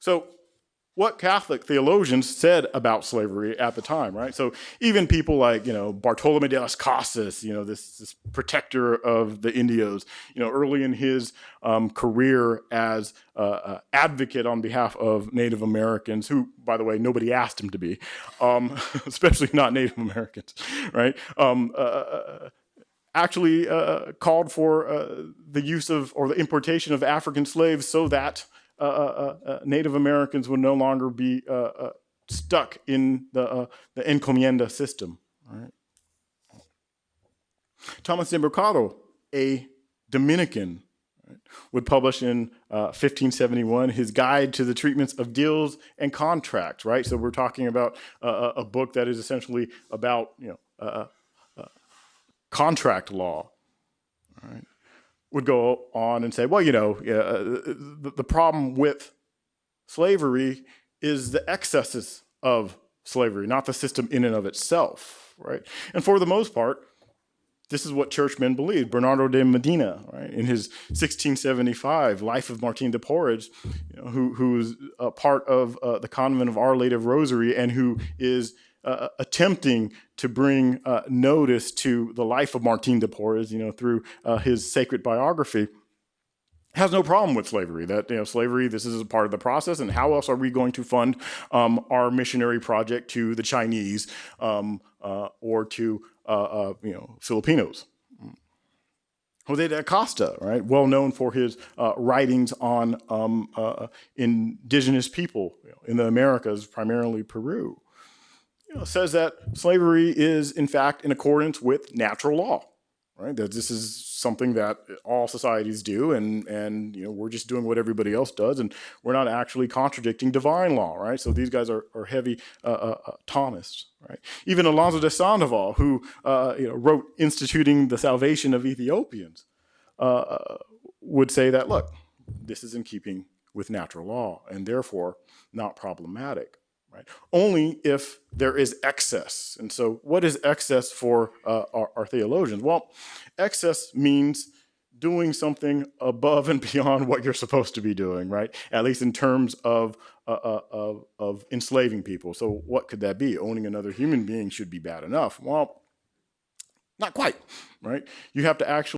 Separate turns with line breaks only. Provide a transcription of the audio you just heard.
So what Catholic theologians said about slavery at the time, right? So even people like, Bartolome de las Casas, this protector of the Indios, early in his career as advocate on behalf of Native Americans, who, by the way, nobody asked him to be, especially not Native Americans, right? Actually called for the use of, or the importation of African slaves so that Native Americans would no longer be stuck in the encomienda system. Right? Thomas de Mercado, a Dominican, right, would publish in 1571 his Guide to the Treatments of Deals and Contracts. Right, so we're talking about a book that is essentially about contract law. Right? Would go on and say, well, the problem with slavery is the excesses of slavery, not the system in and of itself, right? And for the most part, this is what churchmen believed. Bernardo de Medina, right, in his 1675 Life of Martin de Porres, who's a part of the convent of Our Lady of Rosary, and who is attempting to bring notice to the life of Martin de Porres, through his sacred biography, has no problem with slavery. That slavery, this is a part of the process, and how else are we going to fund our missionary project to the Chinese or to Filipinos? Jose de Acosta, right, well known for his writings on indigenous people in the Americas, primarily Peru, says that slavery is, in fact, in accordance with natural law, right? That this is something that all societies do, and we're just doing what everybody else does, and we're not actually contradicting divine law, right? So these guys are heavy Thomists, right? Even Alonso de Sandoval, who wrote Instituting the Salvation of Ethiopians, would say that, look, this is in keeping with natural law, and therefore not problematic. Right? Only if there is excess. And so what is excess for our theologians? Well, excess means doing something above and beyond what you're supposed to be doing, right? At least in terms of enslaving people. So what could that be? Owning another human being should be bad enough. Well, not quite, right? You have to actually